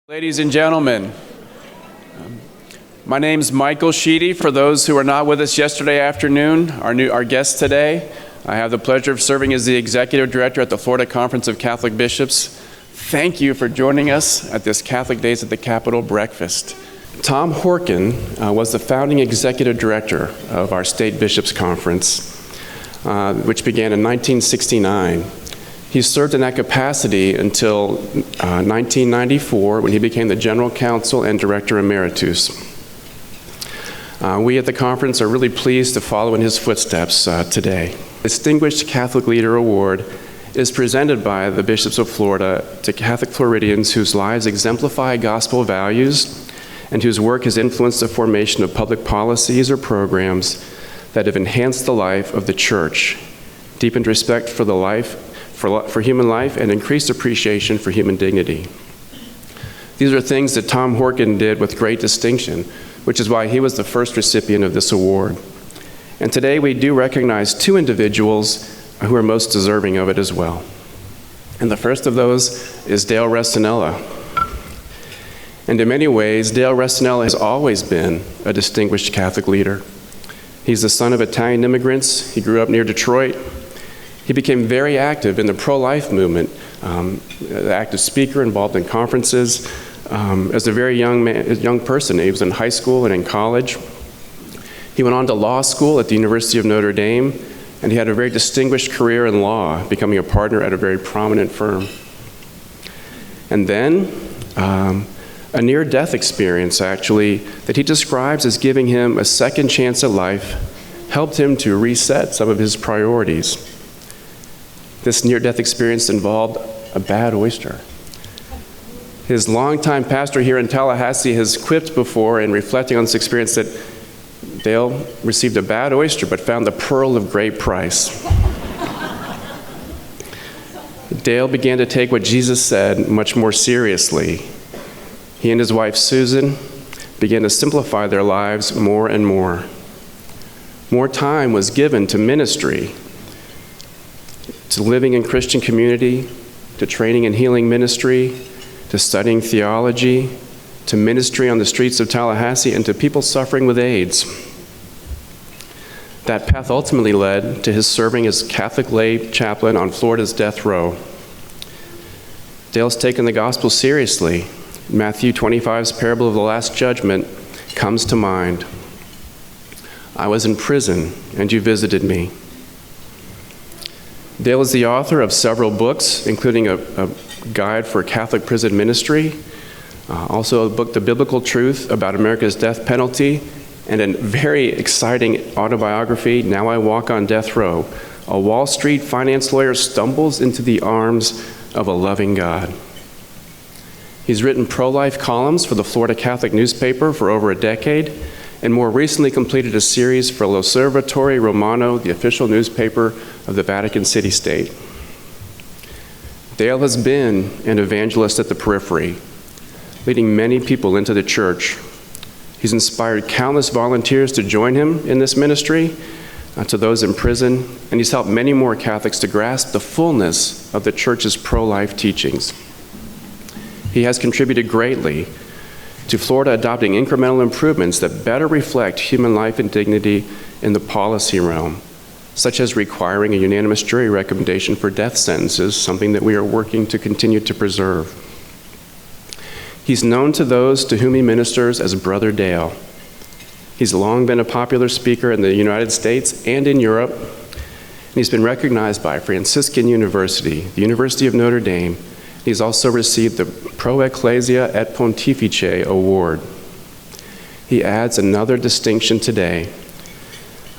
Ladies and gentlemen, my name's Michael Sheedy. For those who were not with us yesterday afternoon, our guest today, I have the pleasure of serving as the Executive Director at the Florida Conference of Catholic Bishops. Thank you for joining us at this Catholic Days at the Capitol breakfast. Tom Horkan was the founding Executive Director of our State Bishops Conference, which began in 1969. He served in that capacity until 1994, when he became the General Counsel and Director Emeritus. We at the conference are really pleased to follow in his footsteps today. Distinguished Catholic Leader Award is presented by the Bishops of Florida to Catholic Floridians whose lives exemplify gospel values and whose work has influenced the formation of public policies or programs that have enhanced the life of the Church, deepened respect for for human life, and increased appreciation for human dignity. These are things that Tom Horkan did with great distinction, which is why he was the first recipient of this award. And today we do recognize two individuals who are most deserving of it as well. And the first of those is Dale Restinella. And in many ways, Dale Restinella has always been a distinguished Catholic leader. He's the son of Italian immigrants. He grew up near Detroit. He became very active in the pro-life movement, an active speaker involved in conferences. As a very young person, he was in high school and in college. He went on to law school at the University of Notre Dame, and he had a very distinguished career in law, becoming a partner at a very prominent firm. And then, a near-death experience, actually, that he describes as giving him a second chance at life, helped him to reset some of his priorities. This near-death experience involved a bad oyster. His longtime pastor here in Tallahassee has quipped before in reflecting on this experience that Dale received a bad oyster but found the pearl of great price. Dale began to take what Jesus said much more seriously. He and his wife Susan began to simplify their lives more and more. More time was given to ministry, to living in Christian community, to training and healing ministry, to studying theology, to ministry on the streets of Tallahassee, and to people suffering with AIDS. That path ultimately led to his serving as Catholic lay chaplain on Florida's death row. Dale's taken the gospel seriously. Matthew 25's parable of the Last Judgment comes to mind. I was in prison, and you visited me. Dale is the author of several books, including a guide for Catholic prison ministry, also a book, The Biblical Truth About America's Death Penalty, and a very exciting autobiography, Now I Walk on Death Row. A Wall Street finance lawyer stumbles into the arms of a loving God. He's written pro-life columns for the Florida Catholic newspaper for over a decade, and more recently completed a series for L'Osservatore Romano, the official newspaper of the Vatican City-State. Dale has been an evangelist at the periphery, leading many people into the church. He's inspired countless volunteers to join him in this ministry, to those in prison, and he's helped many more Catholics to grasp the fullness of the church's pro-life teachings. He has contributed greatly to Florida adopting incremental improvements that better reflect human life and dignity in the policy realm, such as requiring a unanimous jury recommendation for death sentences, something that we are working to continue to preserve. He's known to those to whom he ministers as Brother Dale. He's long been a popular speaker in the United States and in Europe, and he's been recognized by Franciscan University, the University of Notre Dame. He's also received the Pro Ecclesia et Pontifice Award. He adds another distinction today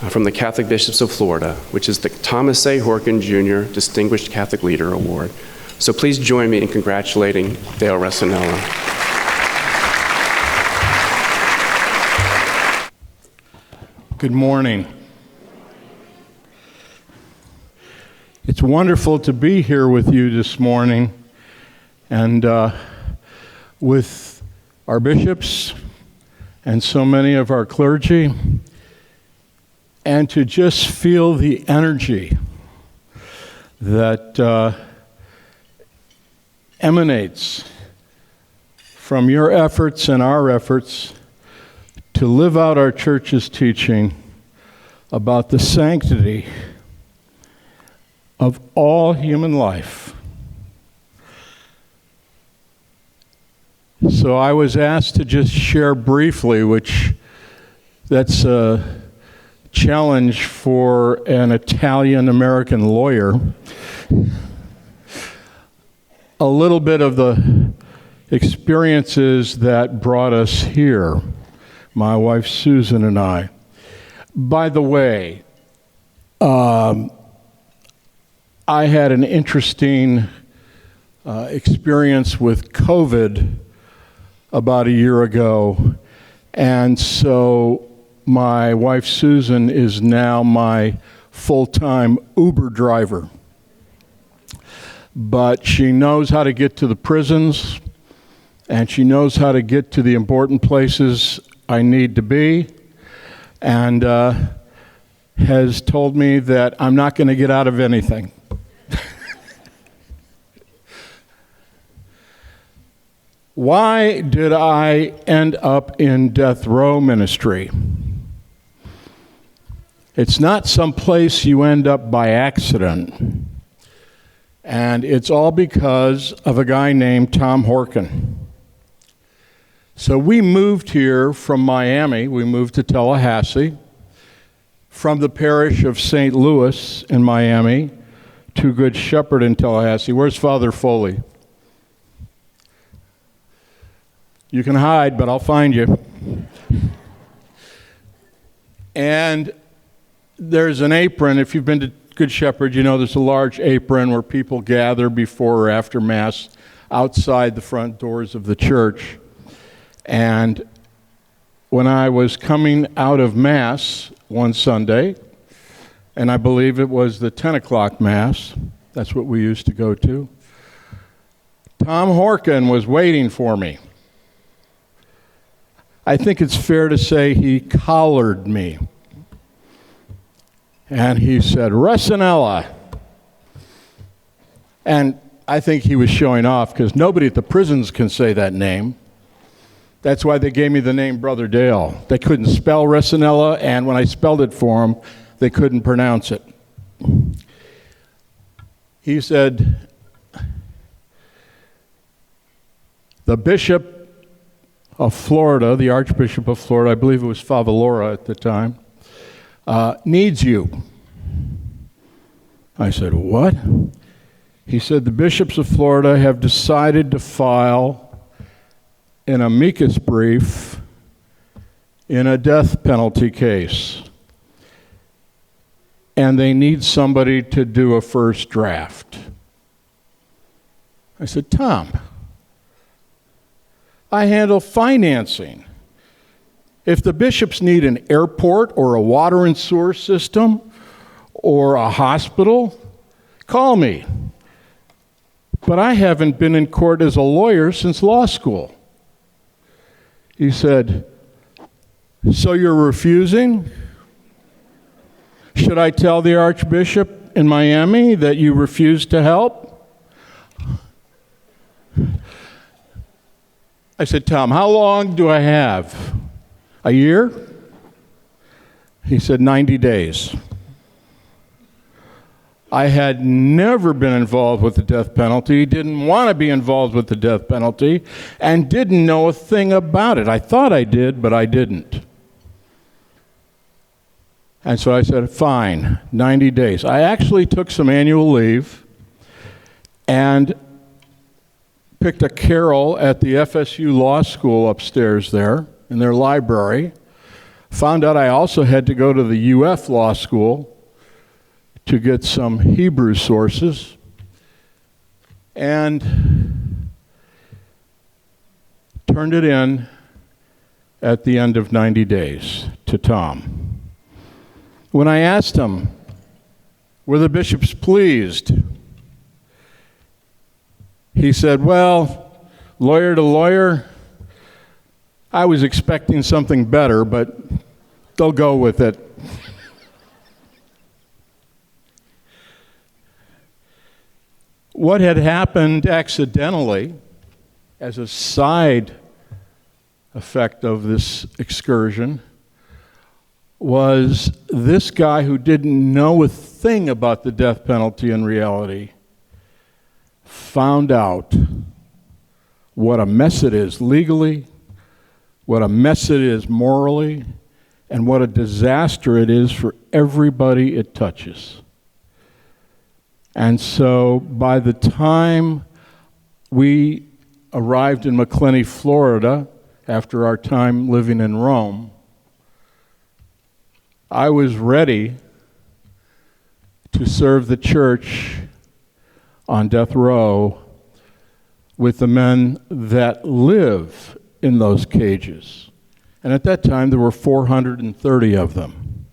from the Catholic Bishops of Florida, which is the Thomas A. Horkan Jr. Distinguished Catholic Leader Award. So please join me in congratulating Dale Restinella. Good morning. It's wonderful to be here with you this morning and with our bishops and so many of our clergy, and to just feel the energy that emanates from your efforts and our efforts to live out our church's teaching about the sanctity of all human life. So I was asked to just share briefly, which that's a challenge for an Italian-American lawyer, a little bit of the experiences that brought us here, my wife Susan and I. By the way, I had an interesting experience with COVID about a year ago, and so my wife Susan is now my full-time Uber driver. But she knows how to get to the prisons, and she knows how to get to the important places I need to be, and has told me that I'm not going to get out of anything. Why did I end up in death row ministry? It's not some place you end up by accident. And it's all because of a guy named Tom Horkan. So we moved here from Miami. We moved to Tallahassee from the parish of St. Louis in Miami to Good Shepherd in Tallahassee. Where's Father Foley? You can hide, but I'll find you. And there's an apron. If you've been to Good Shepherd, you know there's a large apron where people gather before or after Mass outside the front doors of the church. And when I was coming out of Mass one Sunday, and I believe it was the 10 o'clock Mass, that's what we used to go to, Tom Horkan was waiting for me. I think it's fair to say he collared me. And he said, Resinella. And I think he was showing off because nobody at the prisons can say that name. That's why they gave me the name Brother Dale. They couldn't spell Resinella, and when I spelled it for them, they couldn't pronounce it. He said, the Bishop of Florida, the Archbishop of Florida, I believe it was Favalora at the time, needs you. I said, what? He said, the bishops of Florida have decided to file an amicus brief in a death penalty case. And they need somebody to do a first draft. I said, Tom, I handle financing. If the bishops need an airport or a water and sewer system or a hospital, call me. But I haven't been in court as a lawyer since law school. He said, so you're refusing? Should I tell the Archbishop in Miami that you refuse to help? I said, Tom, how long do I have? A year? He said, 90 days. I had never been involved with the death penalty, didn't want to be involved with the death penalty, and didn't know a thing about it. I thought I did, but I didn't. And so I said, fine, 90 days. I actually took some annual leave and picked a carrel at the FSU Law School upstairs there in their library. Found out I also had to go to the UF Law School to get some Hebrew sources. And turned it in at the end of 90 days to Tom. When I asked him, were the bishops pleased? He said, well, lawyer to lawyer, I was expecting something better, but they'll go with it. What had happened accidentally as a side effect of this excursion, was this guy who didn't know a thing about the death penalty in reality found out what a mess it is legally, what a mess it is morally, and what a disaster it is for everybody it touches. And so by the time we arrived in McClenny, Florida, after our time living in Rome, I was ready to serve the church on death row with the men that live in those cages. And at that time, there were 430 of them.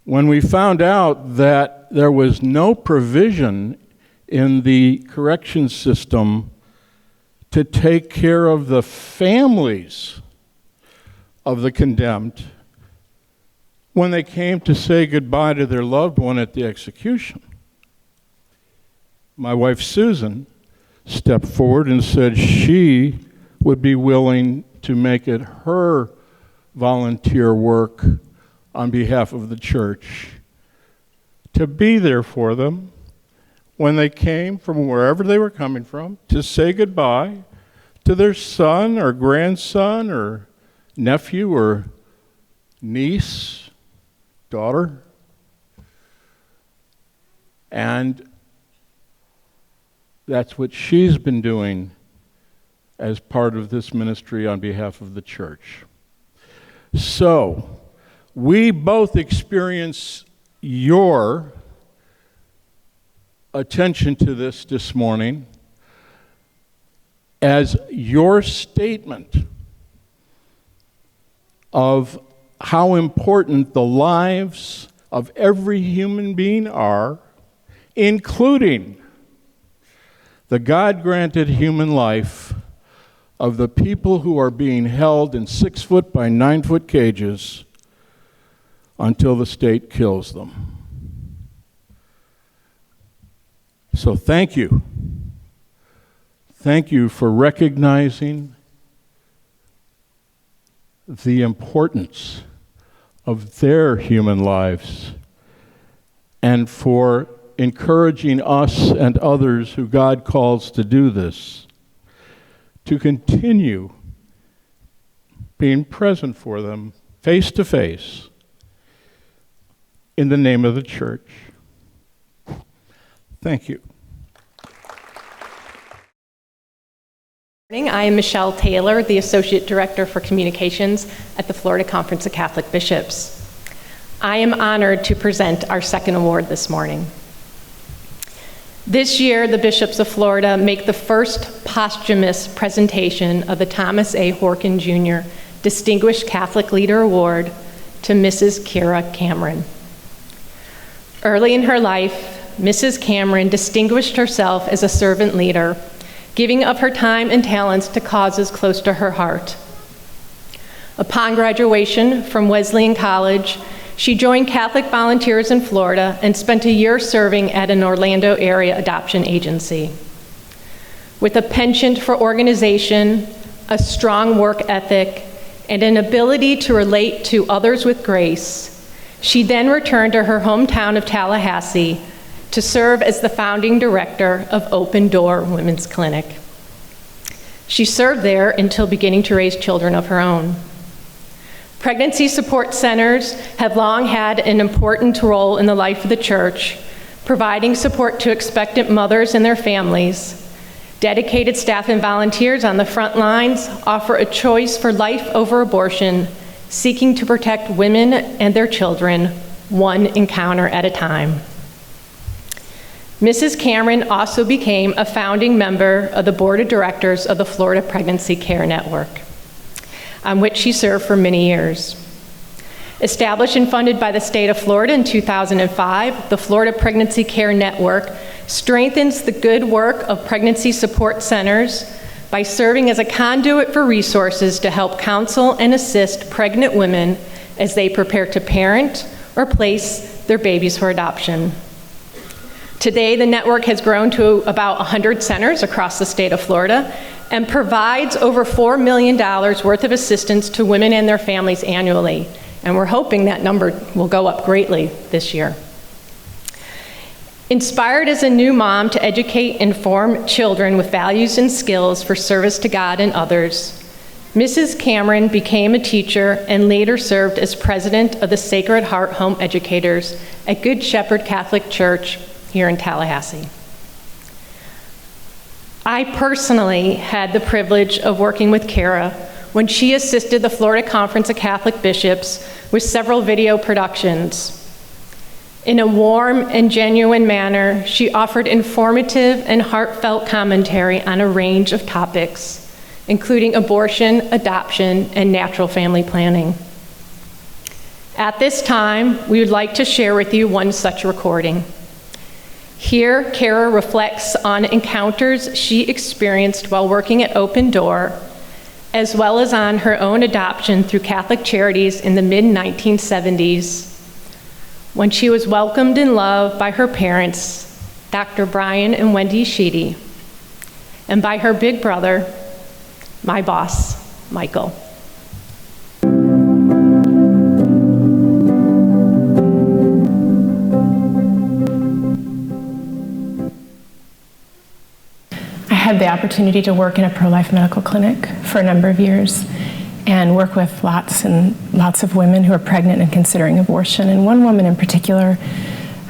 When we found out that there was no provision in the corrections system to take care of the families of the condemned when they came to say goodbye to their loved one at the execution, my wife Susan stepped forward and said she would be willing to make it her volunteer work on behalf of the church to be there for them when they came from wherever they were coming from to say goodbye to their son or grandson or nephew or niece, daughter. And that's what she's been doing as part of this ministry on behalf of the church. So, we both experience your attention to this morning as your statement of how important the lives of every human being are, including the God-granted human life of the people who are being held in 6-foot by 9-foot cages until the state kills them. So thank you. Thank you for recognizing the importance of their human lives and for encouraging us and others who God calls to do this to continue being present for them face to face in the name of the church. Thank you. I am Michelle Taylor, the Associate Director for Communications at the Florida Conference of Catholic Bishops. I am honored to present our second award this morning. This year, the Bishops of Florida make the first posthumous presentation of the Thomas A. Horkan Jr. Distinguished Catholic Leader Award to Mrs. Kira Cameron. Early in her life, Mrs. Cameron distinguished herself as a servant leader, giving of her time and talents to causes close to her heart. Upon graduation from Wesleyan College, she joined Catholic Volunteers in Florida and spent a year serving at an Orlando area adoption agency. With a penchant for organization, a strong work ethic, and an ability to relate to others with grace, she then returned to her hometown of Tallahassee to serve as the founding director of Open Door Women's Clinic. She served there until beginning to raise children of her own. Pregnancy support centers have long had an important role in the life of the church, providing support to expectant mothers and their families. Dedicated staff and volunteers on the front lines offer a choice for life over abortion, seeking to protect women and their children, one encounter at a time. Mrs. Cameron also became a founding member of the board of directors of the Florida Pregnancy Care Network, on which she served for many years. Established and funded by the state of Florida in 2005, the Florida Pregnancy Care Network strengthens the good work of pregnancy support centers by serving as a conduit for resources to help counsel and assist pregnant women as they prepare to parent or place their babies for adoption. Today, the network has grown to about 100 centers across the state of Florida and provides over $4 million worth of assistance to women and their families annually. And we're hoping that number will go up greatly this year. Inspired as a new mom to educate and form children with values and skills for service to God and others, Mrs. Cameron became a teacher and later served as president of the Sacred Heart Home Educators at Good Shepherd Catholic Church here in Tallahassee. I personally had the privilege of working with Kara when she assisted the Florida Conference of Catholic Bishops with several video productions. In a warm and genuine manner, she offered informative and heartfelt commentary on a range of topics, including abortion, adoption, and natural family planning. At this time, we would like to share with you one such recording. Here, Kara reflects on encounters she experienced while working at Open Door, as well as on her own adoption through Catholic Charities in the mid-1970s, when she was welcomed and loved by her parents, Dr. Brian and Wendy Sheedy, and by her big brother, my boss, Michael. I had the opportunity to work in a pro-life medical clinic for a number of years and work with lots and lots of women who are pregnant and considering abortion. And one woman in particular,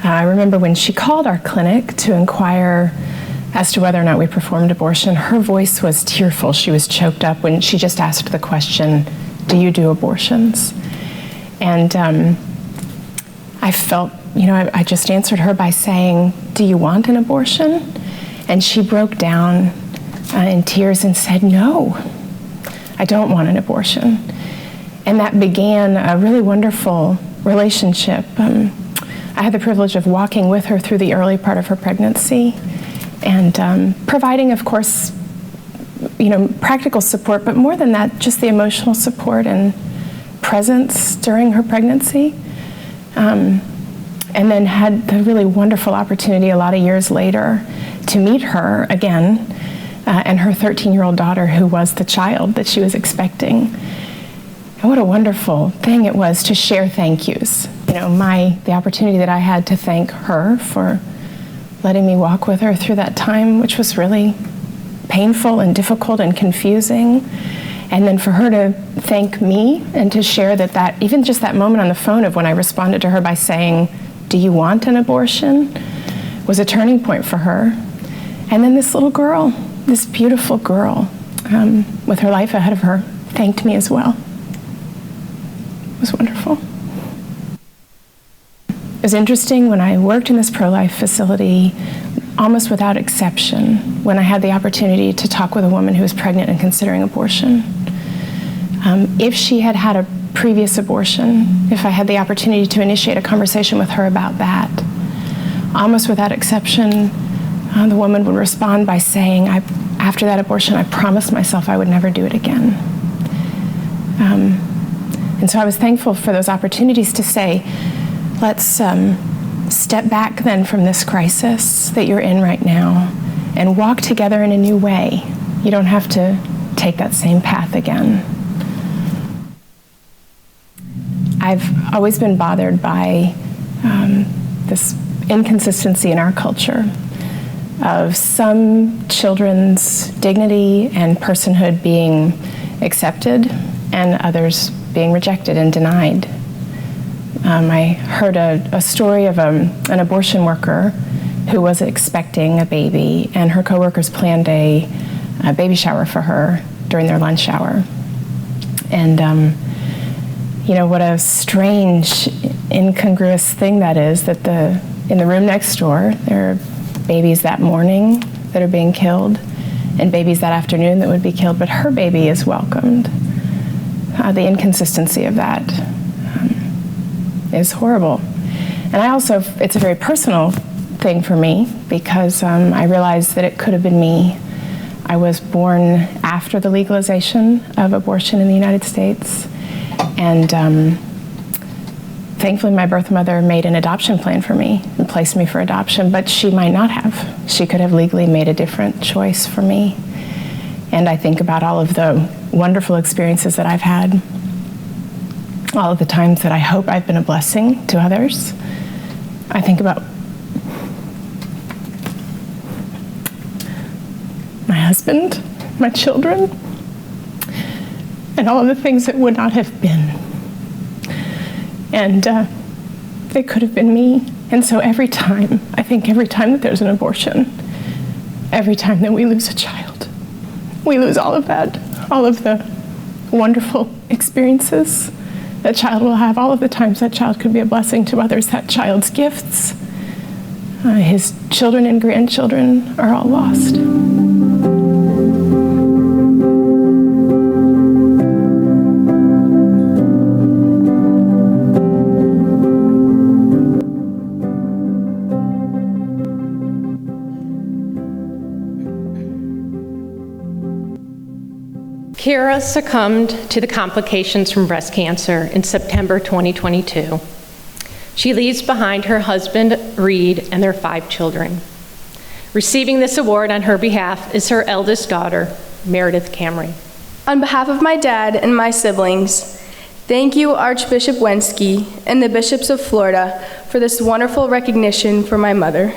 I remember when she called our clinic to inquire as to whether or not we performed abortion, her voice was tearful. She was choked up when she just asked the question, "Do you do abortions?" And I felt, I just answered her by saying, "Do you want an abortion?" And she broke down in tears and said, "No, I don't want an abortion." And that began a really wonderful relationship. I had the privilege of walking with her through the early part of her pregnancy and providing, of course, practical support, but more than that, just the emotional support and presence during her pregnancy. And then had the really wonderful opportunity a lot of years later to meet her again and her 13-year-old daughter, who was the child that she was expecting. And what a wonderful thing it was to share thank yous. The opportunity that I had to thank her for letting me walk with her through that time, which was really painful and difficult and confusing. And then for her to thank me and to share that even just that moment on the phone of when I responded to her by saying, "Do you want an abortion?" was a turning point for her. And then this little girl, this beautiful girl, with her life ahead of her, thanked me as well. It was wonderful. It was interesting when I worked in this pro-life facility, almost without exception, when I had the opportunity to talk with a woman who was pregnant and considering abortion. If she had had a previous abortion, if I had the opportunity to initiate a conversation with her about that, almost without exception, the woman would respond by saying, after that abortion, I promised myself I would never do it again. And so I was thankful for those opportunities to say, let's step back then from this crisis that you're in right now and walk together in a new way. You don't have to take that same path again. I've always been bothered by this inconsistency in our culture of some children's dignity and personhood being accepted and others being rejected and denied. I heard a story of an abortion worker who was expecting a baby, and her coworkers planned a baby shower for her during their lunch hour. And what a strange, incongruous thing that is, that in the room next door, there are babies that morning that are being killed and babies that afternoon that would be killed, but her baby is welcomed. The inconsistency of that is horrible. And it's a very personal thing for me because I realized that it could have been me. I was born after the legalization of abortion in the United States, and Thankfully, my birth mother made an adoption plan for me and placed me for adoption, but she might not have. She could have legally made a different choice for me. And I think about all of the wonderful experiences that I've had, all of the times that I hope I've been a blessing to others. I think about my husband, my children, and all of the things that would not have been. And they could have been me. And so every time that there's an abortion, every time that we lose a child, we lose all of that, all of the wonderful experiences that child will have, all of the times that child could be a blessing to others, that child's gifts, his children and grandchildren are all lost. Kira succumbed to the complications from breast cancer in September 2022. She leaves behind her husband, Reed, and their 5 children. Receiving this award on her behalf is her eldest daughter, Meredith Cameron. On behalf of my dad and my siblings, thank you, Archbishop Wensky and the bishops of Florida, for this wonderful recognition for my mother.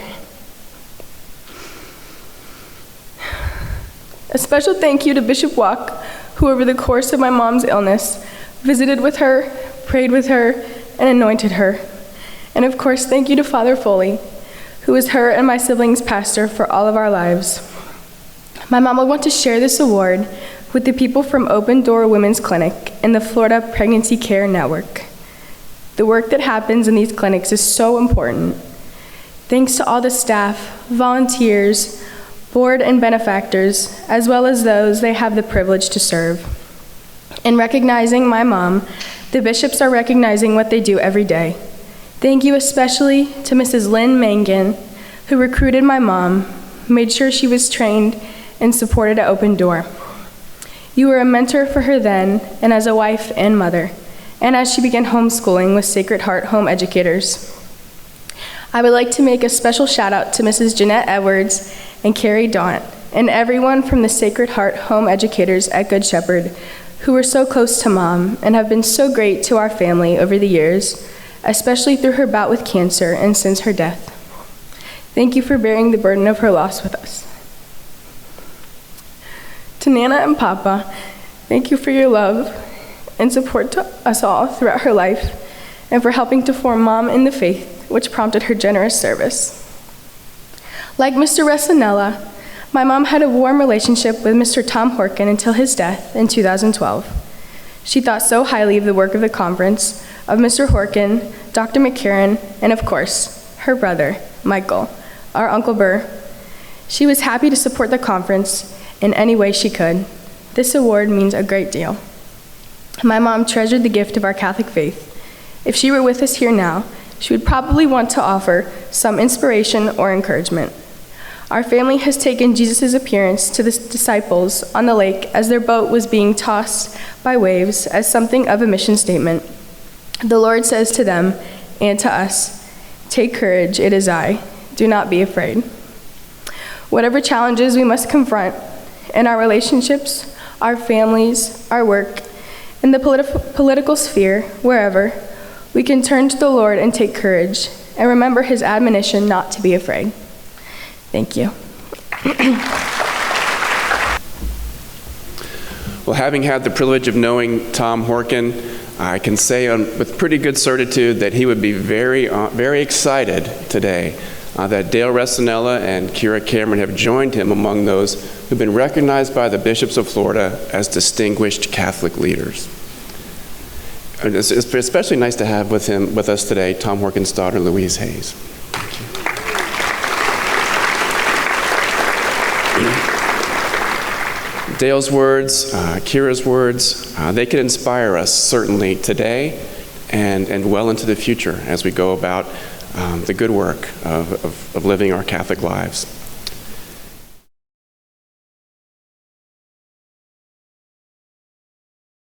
A special thank you to Bishop Wack, who over the course of my mom's illness visited with her, prayed with her, and anointed her. And of course, thank you to Father Foley, who is her and my siblings' pastor for all of our lives. My mom would want to share this award with the people from Open Door Women's Clinic and the Florida Pregnancy Care Network. The work that happens in these clinics is so important. Thanks to all the staff, volunteers, board and benefactors, as well as those they have the privilege to serve. In recognizing my mom, the bishops are recognizing what they do every day. Thank you especially to Mrs. Lynn Mangan, who recruited my mom, made sure she was trained, and supported at Open Door. You were a mentor for her then, and as a wife and mother, and as she began homeschooling with Sacred Heart Home Educators. I would like to make a special shout out to Mrs. Jeanette Edwards and Carrie Daunt, and everyone from the Sacred Heart Home Educators at Good Shepherd, who were so close to Mom and have been so great to our family over the years, especially through her bout with cancer and since her death. Thank you for bearing the burden of her loss with us. To Nana and Papa, thank you for your love and support to us all throughout her life, and for helping to form Mom in the faith, which prompted her generous service. Like Mr. Resinella, my mom had a warm relationship with Mr. Tom Horkan until his death in 2012. She thought so highly of the work of the conference, of Mr. Horkan, Dr. McCarran, and of course, her brother, Michael, our Uncle Burr. She was happy to support the conference in any way she could. This award means a great deal. My mom treasured the gift of our Catholic faith. If she were with us here now, she would probably want to offer some inspiration or encouragement. Our family has taken Jesus' appearance to the disciples on the lake as their boat was being tossed by waves as something of a mission statement. The Lord says to them and to us, "Take courage, it is I. Do not be afraid." Whatever challenges we must confront in our relationships, our families, our work, in the political sphere, wherever, we can turn to the Lord and take courage and remember his admonition not to be afraid. Thank you. Well, having had the privilege of knowing Tom Horkan, I can say with pretty good certitude that he would be very excited today that Dale Resinella and Kira Cameron have joined him among those who've been recognized by the bishops of Florida as distinguished Catholic leaders. And it's especially nice to have with us today Tom Horkan's daughter, Louise Hayes. Dale's words, Kira's words, they can inspire us certainly today and well into the future as we go about the good work of living our Catholic lives.